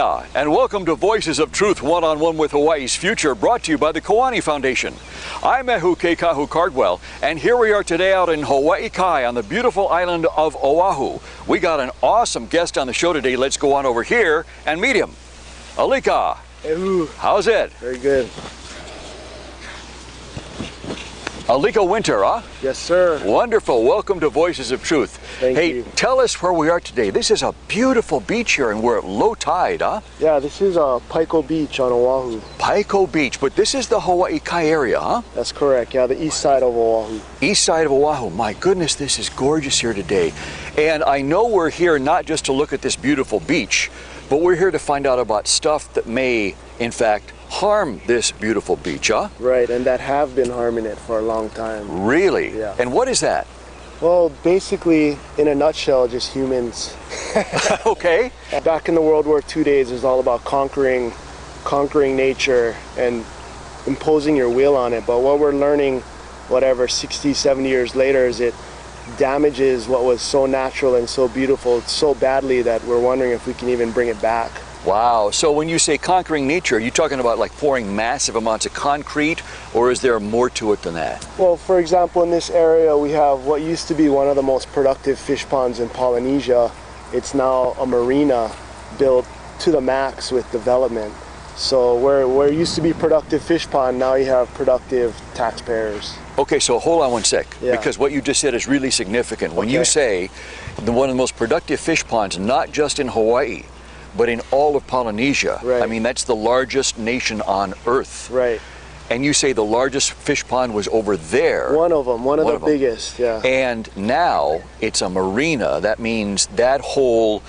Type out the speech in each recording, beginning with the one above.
Alika, and welcome to Voices of Truth One-on-One with Hawaii's Future, brought to you by the Kiwani Foundation. I'm Ehu Keikahu Cardwell, and here we are today out in Hawaii Kai on the beautiful island of Oahu. We got an awesome guest on the show today. Let's go on over here and meet him. Alika. Ehu. How's it? Very good. Alika Winter, huh? Yes, sir. Wonderful. Welcome to Voices of Truth. Thank you. Hey, tell us where we are today. This is a beautiful beach here, and we're at low tide, huh? Yeah, this is Paiko Beach on Oahu. Paiko Beach, but this is the Hawaii Kai area, huh? That's correct. Yeah, the east side of Oahu. East side of Oahu. My goodness, this is gorgeous here today. And I know we're here not just to look at this beautiful beach, but we're here to find out about stuff that may, in fact, harm this beautiful beach, huh? Right, and that have been harming it for a long time. Really? Yeah. And what is that? Well, basically, in a nutshell, just humans. Okay. Back in the World War II days, it was all about conquering nature and imposing your will on it. But what we're learning, 60, 70 years later, is it damages what was so natural and so beautiful so badly that we're wondering if we can even bring it back. Wow. So when you say conquering nature, are you talking about like pouring massive amounts of concrete, or is there more to it than that? Well, for example, in this area, we have what used to be one of the most productive fish ponds in Polynesia. It's now a marina built to the max with development. So where it used to be productive fish pond, now you have productive taxpayers. Okay, so hold on one sec, Yeah. because what you just said is really significant. When you say one of the most productive fish ponds, not just in Hawaii, but in all of Polynesia. Right. I mean, that's the largest nation on Earth. Right. And you say the largest fish pond was over there. One of them, one of the biggest, yeah. And now it's a marina. That means that whole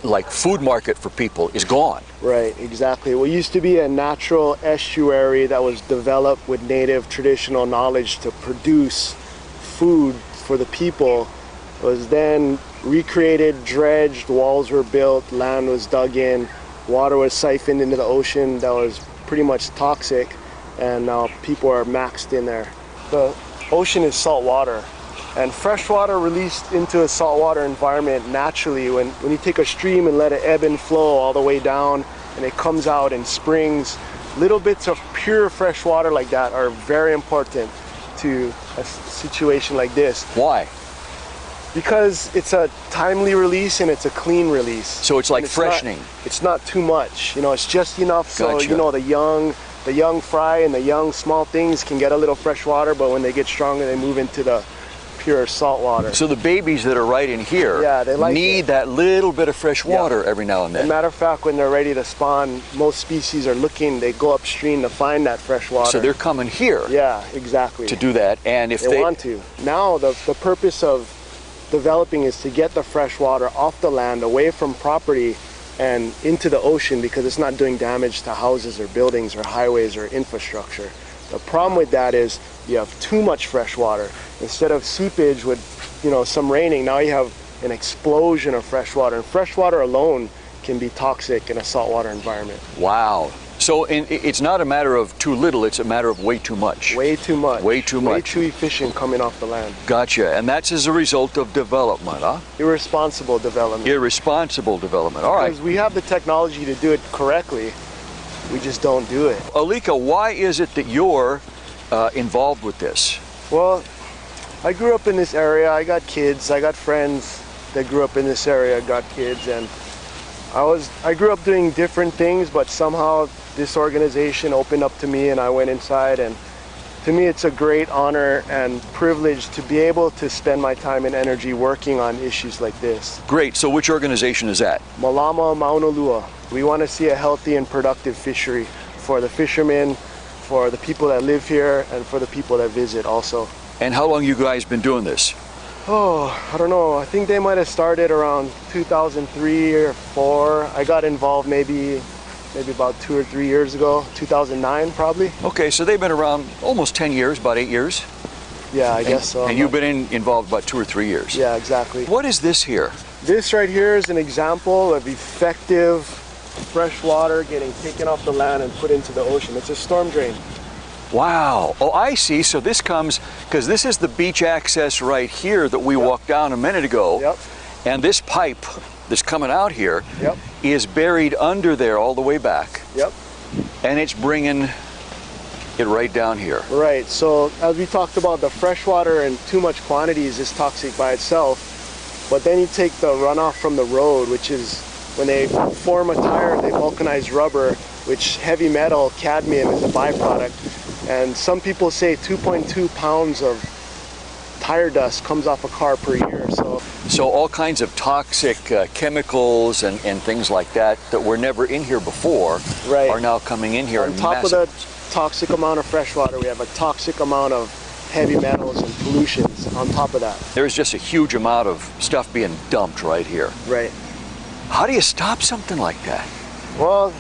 like food market for people is gone. Right, exactly. What used to be a natural estuary that was developed with native traditional knowledge to produce food for the people was then recreated, dredged, walls were built, land was dug in, water was siphoned into the ocean that was pretty much toxic, and now people are maxed in there. The ocean is salt water, and fresh water released into a saltwater environment naturally, when you take a stream and let it ebb and flow all the way down, and it comes out in springs, little bits of pure fresh water like that are very important to a situation like this. Why? Because it's a timely release and it's a clean release. So it's like freshening. It's not too much, it's just enough so Gotcha. the young fry and the young small things can get a little fresh water, but when they get stronger they move into the pure salt water. So the babies that are right in here need that little bit of fresh water every now and then. As a matter of fact, when they're ready to spawn, most species are they go upstream to find that fresh water. So they're coming here. Yeah, exactly. To do that, and if they want to. Now the purpose of developing is to get the fresh water off the land, away from property, and into the ocean, because it's not doing damage to houses or buildings or highways or infrastructure. The problem with that is you have too much fresh water. Instead of seepage with some raining, now you have an explosion of fresh water, and fresh water alone can be toxic in a saltwater environment. Wow. So it's not a matter of too little, it's a matter of way too much. Way too much. Way too much. Way too efficient coming off the land. Gotcha. And that's as a result of development, huh? Irresponsible development. Irresponsible development. All right. Because we have the technology to do it correctly, we just don't do it. Alika, why is it that you're involved with this? Well, I grew up in this area. I got kids. I got friends that grew up in this area, got kids, and I grew up doing different things, but somehow this organization opened up to me and I went inside, and to me it's a great honor and privilege to be able to spend my time and energy working on issues like this. Great. So which organization is that? Malama Maunalua. We want to see a healthy and productive fishery for the fishermen, for the people that live here, and for the people that visit also. And how long you guys been doing this? Oh, I don't know. I think they might have started around 2003 or 4. I got involved maybe about 2 or 3 years ago, 2009 probably. Okay, so they've been around almost 10 years, about 8 years. Yeah, I guess so. And you've been involved about 2 or 3 years. Yeah, exactly. What is this here? This right here is an example of effective fresh water getting taken off the land and put into the ocean. It's a storm drain. Wow. Oh, I see. So this comes, because this is the beach access right here that we walked down a minute ago. Yep. And this pipe that's coming out here, yep. is buried under there all the way back. Yep. And it's bringing it right down here. Right, so as we talked about, the fresh water in too much quantities is toxic by itself, but then you take the runoff from the road, which is when they form a tire, they vulcanize rubber, which heavy metal, cadmium, is a byproduct. And some people say 2.2 pounds of tire dust comes off a car per year. So all kinds of toxic chemicals and things like that were never in here before are now coming in here. On top of the toxic amount of fresh water, we have a toxic amount of heavy metals and pollutions on top of that. There's just a huge amount of stuff being dumped right here. Right. How do you stop something like that? Well,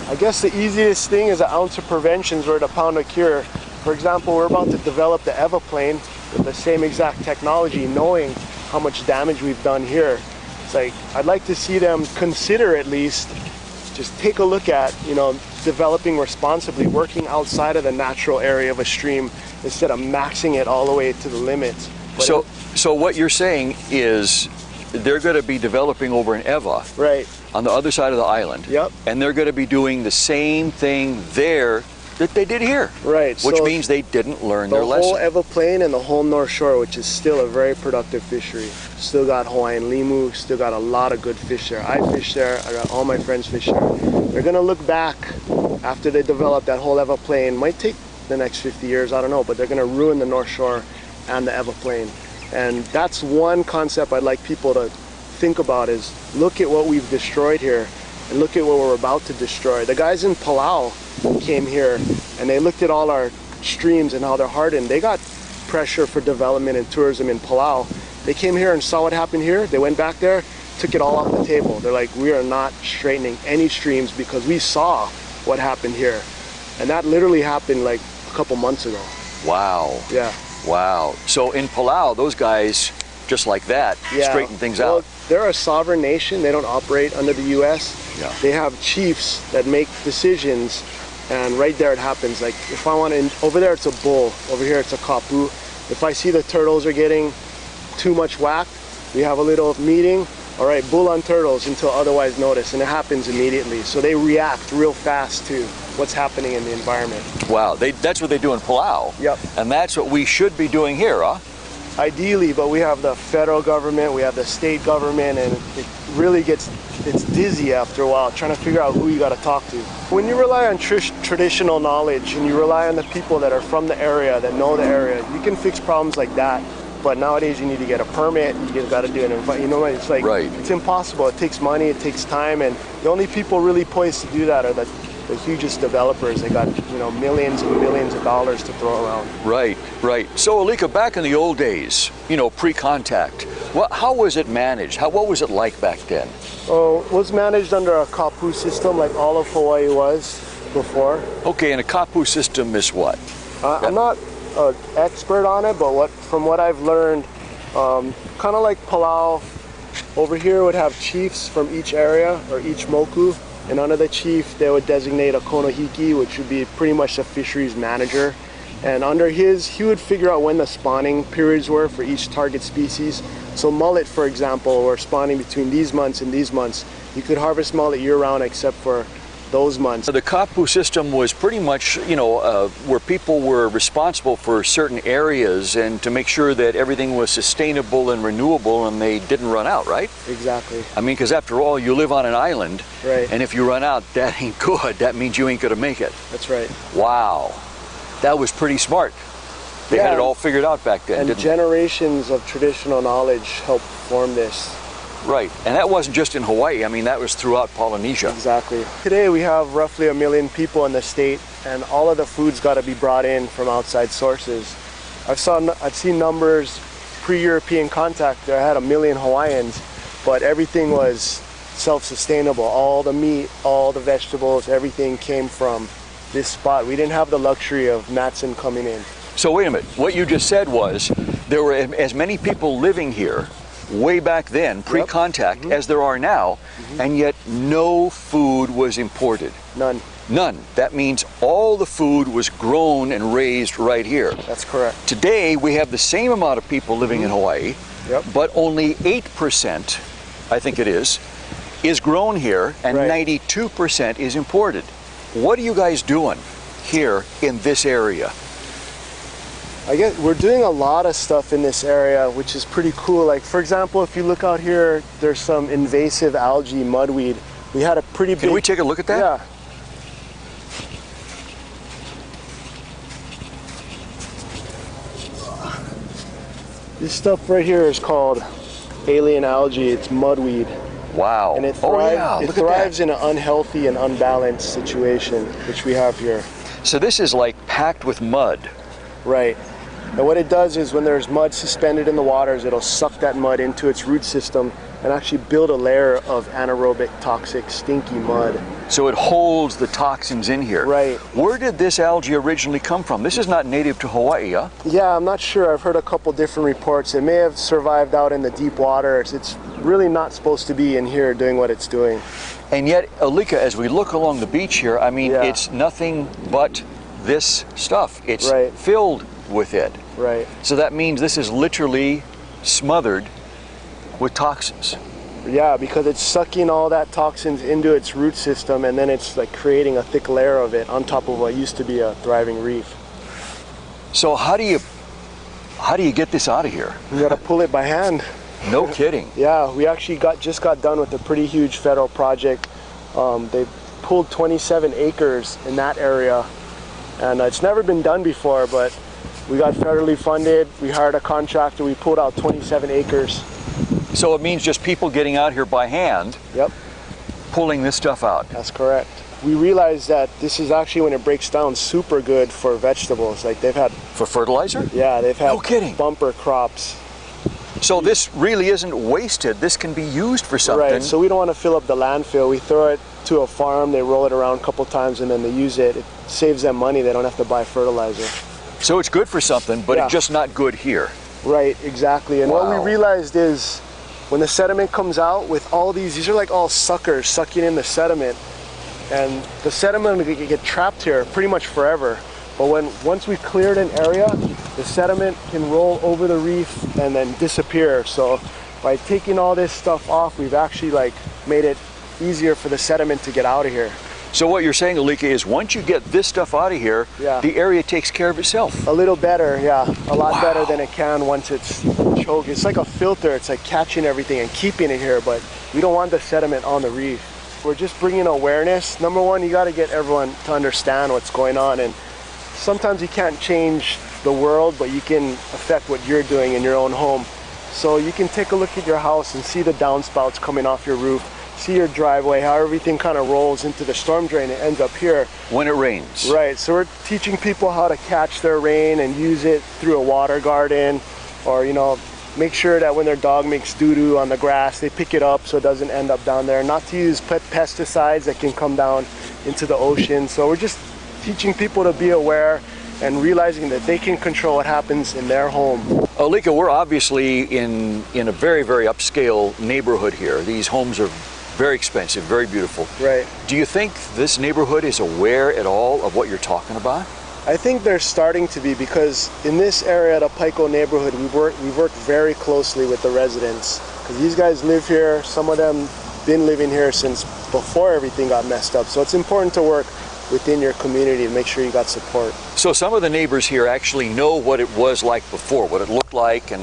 I guess the easiest thing is an ounce of prevention is worth a pound of cure. For example, we're about to develop the Evaplane with the same exact technology, knowing how much damage we've done here. It's like, I'd like to see them consider at least, just take a look at, you know, developing responsibly, working outside of the natural area of a stream instead of maxing it all the way to the limits. So what you're saying is they're going to be developing over in Eva, right, on the other side of the island. Yep. And they're going to be doing the same thing there that they did here. Right. Which means they didn't learn their lesson. The whole Evaplane and the whole North Shore, which is still a very productive fishery. Still got Hawaiian limu, still got a lot of good fish there. I fish there, I got all my friends fish there. They're gonna look back after they develop that whole Evaplane. Might take the next 50 years, I don't know, but they're gonna ruin the North Shore and the Evaplane. And that's one concept I'd like people to think about, is look at what we've destroyed here and look at what we're about to destroy. The guys in Palau came here and they looked at all our streams and how they're hardened. They got pressure for development and tourism in Palau. They came here and saw what happened here. They went back there, took it all off the table. They're like, we are not straightening any streams because we saw what happened here. And that literally happened like a couple months ago. Wow. Yeah. Wow. So in Palau, those guys, just like that, straighten things out. They're a sovereign nation. They don't operate under the U.S. Yeah. They have chiefs that make decisions, and right there it happens. Like if I want to, over there it's a bull, over here it's a kapu. If I see the turtles are getting too much whack, we have a little meeting. All right, bull on turtles until otherwise noticed, and it happens immediately. So they react real fast to what's happening in the environment. Wow, that's what they do in Palau. Yep. And that's what we should be doing here, huh? Ideally, but we have the federal government, we have the state government, and it really it's dizzy after a while trying to figure out who you got to talk to. When you rely on traditional knowledge and you rely on the people that are from the area, that know the area, you can fix problems like that. But nowadays you need to get a permit, you got to do an invite, you know what, it's like, it's impossible. It takes money, it takes time, and the only people really poised to do that are the hugest developers. They got, you know, millions and millions of dollars to throw around. Right, right. So Alika, back in the old days, you know, pre-contact, how was it managed? What was it like back then? Oh, it was managed under a kapu system like all of Hawaii was before. Okay, and a kapu system is what? I'm not an expert on it, but from what I've learned, kind of like Palau, over here would have chiefs from each area or each moku, and under the chief they would designate a konohiki, which would be pretty much the fisheries manager. And under he would figure out when the spawning periods were for each target species. So mullet, for example, were spawning between these months and these months. You could harvest mullet year-round except for those months. The kapu system was pretty much, you know, where people were responsible for certain areas and to make sure that everything was sustainable and renewable and they didn't run out, right? Exactly. I mean, because after all, you live on an island, right? And if you run out, that ain't good. That means you ain't gonna make it. That's right. Wow, that was pretty smart. They had it all figured out back then, and generations of traditional knowledge helped form this. Right, and that wasn't just in Hawaii. I mean, that was throughout Polynesia. Exactly. Today we have roughly 1 million people in the state, and all of the food's got to be brought in from outside sources. I've seen numbers pre-European contact. I had 1 million Hawaiians, but everything was self-sustainable. All the meat, all the vegetables, everything came from this spot. We didn't have the luxury of Matson coming in. So wait a minute. What you just said was there were as many people living here way back then, pre-contact, as there are now, and yet no food was imported. None. None. That means all the food was grown and raised right here. That's correct. Today we have the same amount of people living in Hawaii, but only 8%, I think it is is grown here and Right. 92% is imported. What are you guys doing here in this area? I guess we're doing a lot of stuff in this area, which is pretty cool. Like, for example, if you look out here, there's some invasive algae, mudweed. We had a pretty big... Can we take a look at that? Yeah. This stuff right here is called alien algae. It's mudweed. Wow. And it oh thrives, yeah, it look thrives at in an unhealthy and unbalanced situation, which we have here. that. So this is like packed with mud. Right. And what it does is when there's mud suspended in the waters, it'll suck that mud into its root system and actually build a layer of anaerobic, toxic, stinky mud. So it holds the toxins in here. Right. Where did this algae originally come from? This is not native to Hawaii, huh? Yeah, I'm not sure. I've heard a couple different reports. It may have survived out in the deep waters. It's really not supposed to be in here doing what it's doing. And yet, Alika, as we look along the beach here, I mean, Yeah. it's nothing but this stuff. It's Right. filled with it. Right. So that means this is literally smothered with toxins. Yeah, because it's sucking all that toxins into its root system, and then it's like creating a thick layer of it on top of what used to be a thriving reef. So how do you get this out of here? You gotta pull it by hand. No kidding. Yeah, we actually just got done with a pretty huge federal project. They pulled 27 acres in that area, and it's never been done before, but we got federally funded. We hired a contractor. We pulled out 27 acres. So it means just people getting out here by hand, Yep, pulling this stuff out. that's correct. We realized that this is actually, when it breaks down, super good for vegetables. Like they've had, For fertilizer? yeah, they've had No kidding. bumper crops. So this really isn't wasted. This can be used for something. Right, so we don't want to fill up the landfill. We throw it to a farm, they roll it around a couple times, and then they use it. It saves them money. They don't have to buy fertilizer. So it's good for something, but Yeah. it's just not good here. Right, exactly. And what Wow. we realized is when the sediment comes out with all these are like all suckers sucking in the sediment, and the sediment will get trapped here pretty much forever. But once we've cleared an area, the sediment can roll over the reef and then disappear. So by taking all this stuff off, we've actually like made it easier for the sediment to get out of here. So what you're saying, Alika, is once you get this stuff out of here, Yeah. the area takes care of itself. A little better, yeah. A lot Wow. better than it can once it's choked. It's like a filter. It's like catching everything and keeping it here, but we don't want the sediment on the reef. We're just bringing awareness. Number one, you got to get everyone to understand what's going on. And sometimes you can't change the world, but you can affect what you're doing in your own home. So you can take a look at your house and see the downspouts coming off your roof. See your driveway, how everything kind of rolls into the storm drain. It ends up here. When it rains. Right, so we're teaching people how to catch their rain and use it through a water garden, or make sure that when their dog makes doo-doo on the grass, they pick it up so it doesn't end up down there. Not to use pesticides that can come down into the ocean. So we're just teaching people to be aware and realizing that they can control what happens in their home. Alika, we're obviously in a very, very upscale neighborhood here. These homes are very expensive, very beautiful. Right. Do you think this neighborhood is aware at all of what you're talking about? I think they're starting to be, because in this area, the Pico neighborhood, we've worked very closely with the residents, because these guys live here. Some of them been living here since before everything got messed up. So it's important to work within your community to make sure you got support. So some of the neighbors here actually know what it was like before, what it looked like, and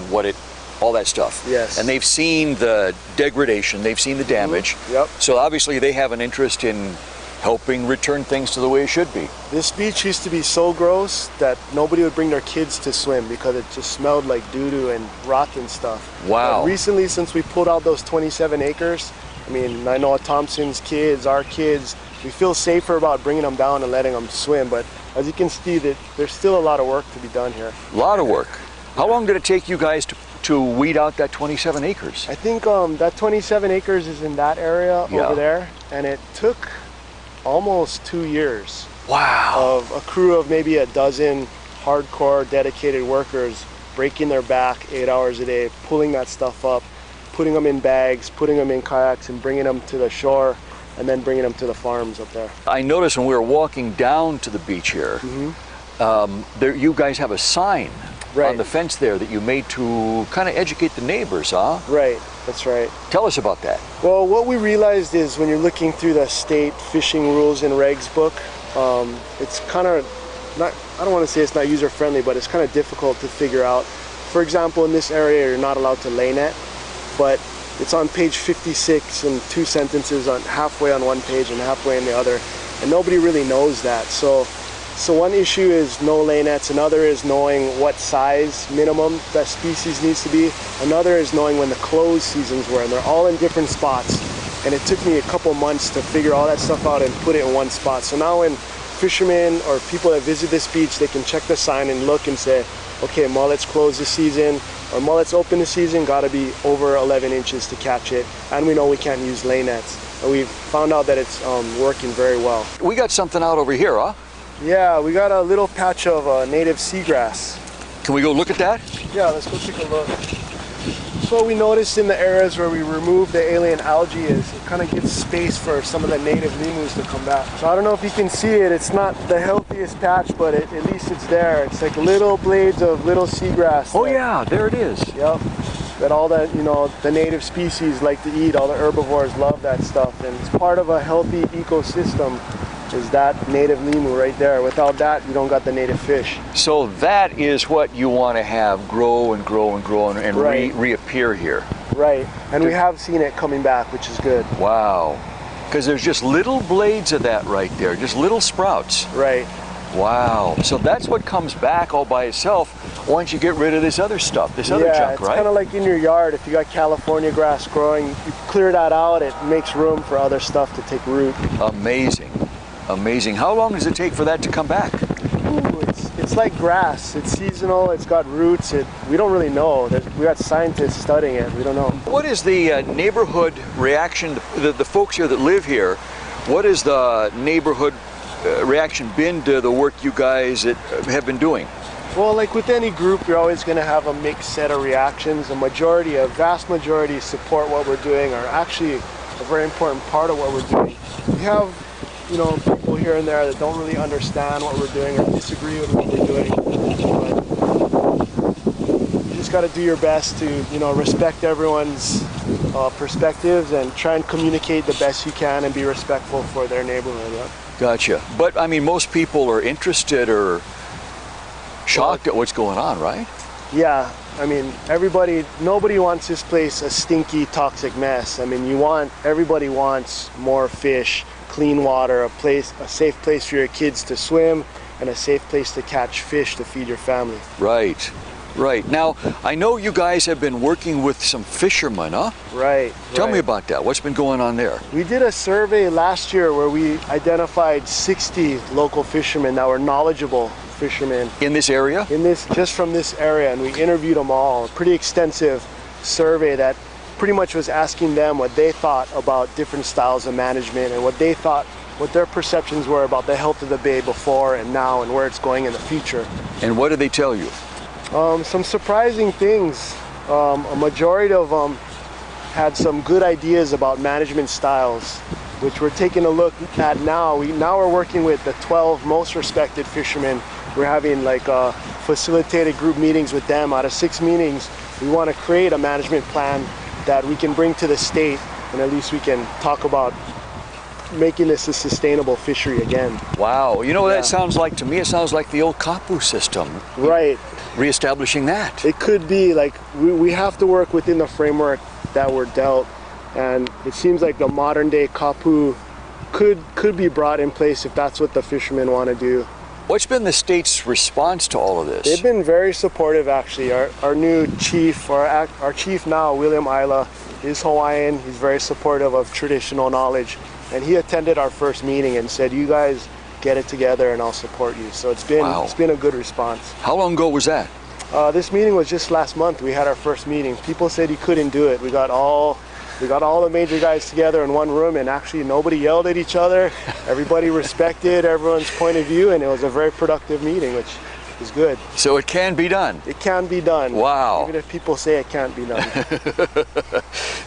all that stuff. Yes. And they've seen the degradation, they've seen the damage. Yep. So obviously they have an interest in helping return things to the way it should be. This beach used to be so gross that nobody would bring their kids to swim because it just smelled like doo-doo and rotten stuff. Wow. But recently, since we pulled out those 27 acres, I mean, I know Thompson's kids, our kids, we feel safer about bringing them down and letting them swim. But as you can see, that there's still a lot of work to be done here. A lot of work. How long did it take you guys to weed out that 27 acres? I think that 27 acres is in that area over there, and it took almost 2 years. Wow. Of a crew of maybe a dozen hardcore dedicated workers breaking their back 8 hours a day, pulling that stuff up, putting them in bags, putting them in kayaks, and bringing them to the shore, and then bringing them to the farms up there. I noticed when we were walking down to the beach here, you guys have a sign Right. on the fence there that you made to kind of educate the neighbors, huh? Right. That's right. Tell us about that. Well, what we realized is when you're looking through the state fishing rules and regs book, it's kind of not, I don't want to say it's not user friendly, but it's kind of difficult to figure out. For example, in this area, you're not allowed to lay net, but it's on page 56 and 2 sentences on halfway on one page and halfway in the other, and nobody really knows that. So one issue is no lay nets, another is knowing what size minimum that species needs to be, another is knowing when the close seasons were, and they're all in different spots. And it took me a couple months to figure all that stuff out and put it in one spot. So now when fishermen or people that visit this beach, they can check the sign and look and say, okay, mullets close this season, or mullets open the season, gotta be over 11 inches to catch it. And we know we can't use lay nets. And we've found out that it's working very well. We got something out over here, huh? Yeah, we got a little patch of native seagrass. Can we go look at that? Yeah, let's go take a look. So what we noticed in the areas where we remove the alien algae is it kind of gives space for some of the native lemus to come back. So I don't know if you can see it, it's not the healthiest patch, but at least it's there. It's like little blades of little seagrass. Oh yeah, there it is. Yep. That all the, you know, the native species like to eat, all the herbivores love that stuff, and it's part of a healthy ecosystem. Is that native limu right there. Without that, you don't got the native fish. So that is what you want to have grow and grow and grow and Right. reappear here. Right, and we have seen it coming back, which is good. Wow. Because there's just little blades of that right there, just little sprouts. Right. Wow. So that's what comes back all by itself once you get rid of this other stuff, this other junk, it's right? kind of like in your yard. If you got California grass growing, you clear that out, it makes room for other stuff to take root. Amazing. Amazing. How long does it take for that to come back? Ooh, it's like grass. It's seasonal, it's got roots. We don't really know. We got scientists studying it. We don't know. What is the neighborhood reaction, the folks here that live here, what is the neighborhood reaction been to the work you guys have been doing? Well, like with any group, you're always going to have a mixed set of reactions. A vast majority support what we're doing, are actually a very important part of what we're doing. We have, you know, people here and there that don't really understand what we're doing or disagree with what we're doing. But you just got to do your best to, you know, respect everyone's perspectives and try and communicate the best you can and be respectful for their neighborhood. Yeah? Gotcha. But I mean, most people are interested or shocked at what's going on, right? Yeah, I mean, nobody wants this place a stinky, toxic mess. I mean, everybody wants more fish, clean water, a safe place for your kids to swim, and a safe place to catch fish to feed your family. Right, right. Now, I know you guys have been working with some fishermen, huh? Right. Tell me about that. What's been going on there? We did a survey last year where we identified 60 local fishermen that were knowledgeable fishermen. In this area? Just from this area, and we interviewed them all. A pretty extensive survey that pretty much was asking them what they thought about different styles of management and what their perceptions were about the health of the bay before and now and where it's going in the future. And what did they tell you? Some surprising things. A majority of them had some good ideas about management styles, which we're taking a look at now. Now we're working with the 12 most respected fishermen. We're having like facilitated group meetings with them. Out of 6 meetings, we want to create a management plan that we can bring to the state, and at least we can talk about making this a sustainable fishery again. Wow, you know what that sounds like to me? It sounds like the old kapu system. Right. Reestablishing that. It could be like we have to work within the framework that we're dealt, and it seems like the modern day kapu could be brought in place if that's what the fishermen want to do. What's been the state's response to all of this? They've been very supportive, actually. Our new chief, our chief now, William Isla, is Hawaiian. He's very supportive of traditional knowledge. And he attended our first meeting and said, you guys get it together and I'll support you. So it's been a good response. How long ago was that? This meeting was just last month. We had our first meeting. People said he couldn't do it. We got all the major guys together in one room, and actually nobody yelled at each other. Everybody respected everyone's point of view, and it was a very productive meeting, which is good. So it can be done? It can be done. Wow. Even if people say it can't be done.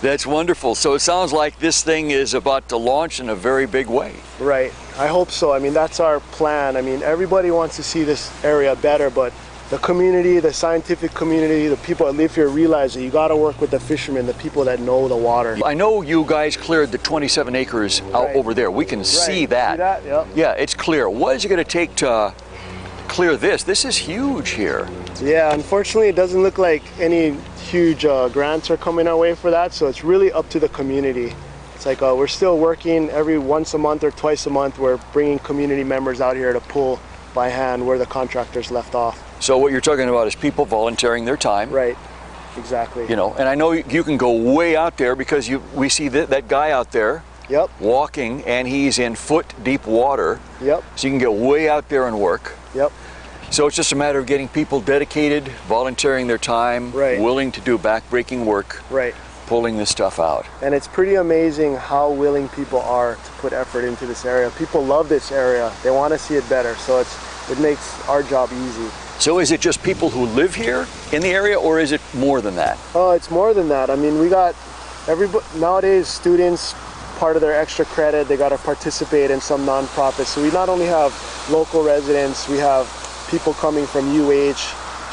That's wonderful. So it sounds like this thing is about to launch in a very big way. Right. I hope so. I mean, that's our plan. I mean, everybody wants to see this area better, but the community, the scientific community, the people that live here realize that you got to work with the fishermen, the people that know the water. I know you guys cleared the 27 acres out over there. We can see that. See that? Yep. Yeah, it's clear. What is it going to take to clear this? This is huge here. Yeah, unfortunately, it doesn't look like any huge grants are coming our way for that, so it's really up to the community. It's like we're still working every once a month or twice a month. We're bringing community members out here to pull by hand where the contractors left off. So what you're talking about is people volunteering their time. Right, exactly. You know, and I know you can go way out there because we see that guy out there. Yep. Walking, and he's in foot-deep water. Yep. So you can get way out there and work. Yep. So it's just a matter of getting people dedicated, volunteering their time, right, willing to do back-breaking work, right, pulling this stuff out. And it's pretty amazing how willing people are to put effort into this area. People love this area. They want to see it better, so it makes our job easy. So is it just people who live here in the area, or is it more than that? Oh, it's more than that. I mean, we got everybody nowadays, students, part of their extra credit, they got to participate in some nonprofits. So we not only have local residents, we have people coming from UH,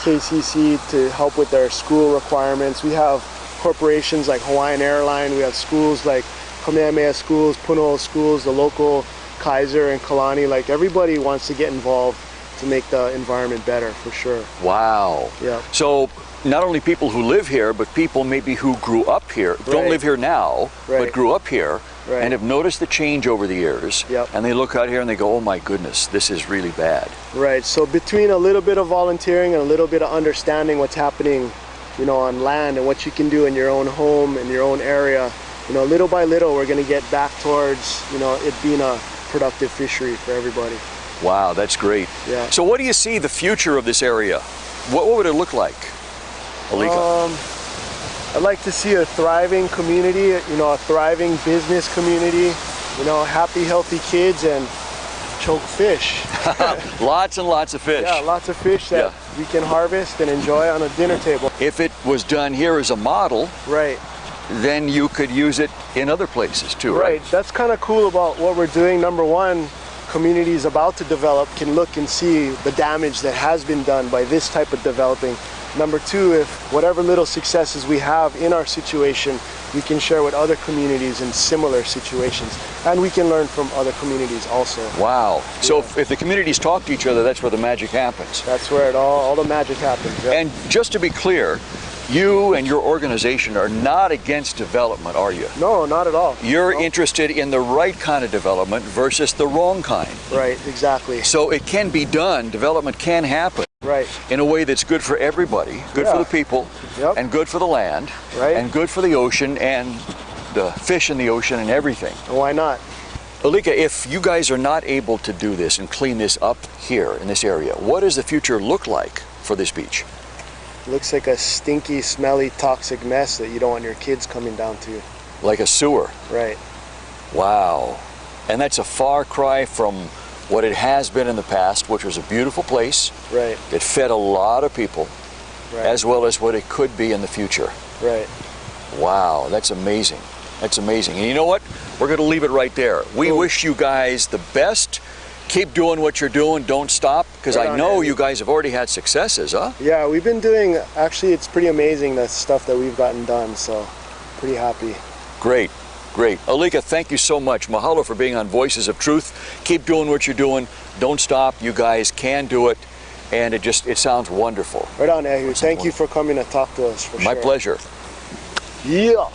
KCC to help with their school requirements. We have corporations like Hawaiian Airline. We have schools like Kamehameha schools, Punahou schools, the local Kaiser and Kalani. Like, everybody wants to get involved to make the environment better, for sure. Wow. Yeah. So not only people who live here, but people maybe who grew up here, don't live here now, but grew up here, and have noticed the change over the years. Yep. And they look out here and they go, oh my goodness, this is really bad. Right. So between a little bit of volunteering and a little bit of understanding what's happening, you know, on land and what you can do in your own home, in your own area, you know, little by little, we're going to get back towards, you know, it being a productive fishery for everybody. Wow, that's great. Yeah. So what do you see the future of this area? What would it look like, Alika? I'd like to see a thriving community, you know, a thriving business community, you know, happy, healthy kids and choke fish. Lots and lots of fish. Yeah, lots of fish that we can harvest and enjoy on a dinner table. If it was done here as a model, right, then you could use it in other places too, right? Right. That's kind of cool about what we're doing. Number one, communities about to develop can look and see the damage that has been done by this type of developing. Number two, if whatever little successes we have in our situation, we can share with other communities in similar situations. And we can learn from other communities also. Wow. So if the communities talk to each other, that's where the magic happens. That's where all the magic happens. Yeah. And just to be clear, you and your organization are not against development, are you? No, not at all. You're interested in the right kind of development versus the wrong kind. Right, exactly. So it can be done, development can happen. Right. In a way that's good for everybody, good for the people, and good for the land, and good for the ocean and the fish in the ocean and everything. Why not? Alika, if you guys are not able to do this and clean this up here in this area, what does the future look like for this beach? It looks like a stinky, smelly, toxic mess that you don't want your kids coming down to. Like a sewer? Right. Wow. And that's a far cry from what it has been in the past, which was a beautiful place. Right. It fed a lot of people, as well as what it could be in the future. Right. Wow, that's amazing. That's amazing. And you know what? We're going to leave it right there. We wish you guys the best. Keep doing what you're doing. Don't stop, because I know you guys have already had successes, huh? Yeah, we've been doing, actually, it's pretty amazing, the stuff that we've gotten done, so pretty happy. Great. Great. Alika, thank you so much. Mahalo for being on Voices of Truth. Keep doing what you're doing. Don't stop. You guys can do it. And it sounds wonderful. Right on, Ehu. Thank you for coming to talk to us, for My pleasure. Yeah.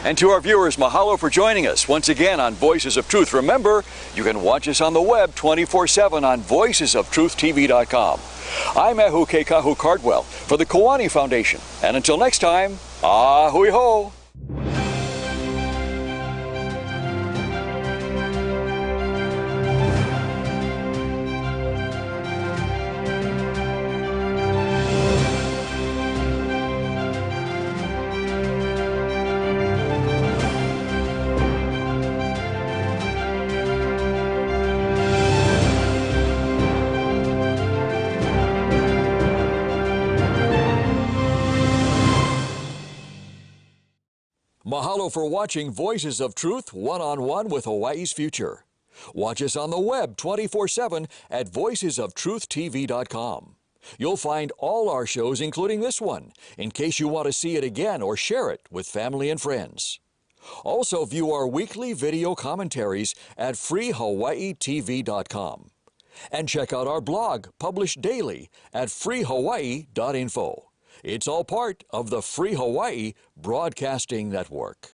And to our viewers, mahalo for joining us once again on Voices of Truth. Remember, you can watch us on the web 24/7 on voicesoftruth.tv.com. I'm Ehu Kahu Cardwell for the Kiwani Foundation. And until next time, ahui ho! Mahalo for watching Voices of Truth one-on-one with Hawaii's Future. Watch us on the web 24/7 at voicesoftruth.tv.com. You'll find all our shows, including this one, in case you want to see it again or share it with family and friends. Also, view our weekly video commentaries at freehawaiitv.com. And check out our blog, published daily, at freehawaii.info. It's all part of the Free Hawaii Broadcasting Network.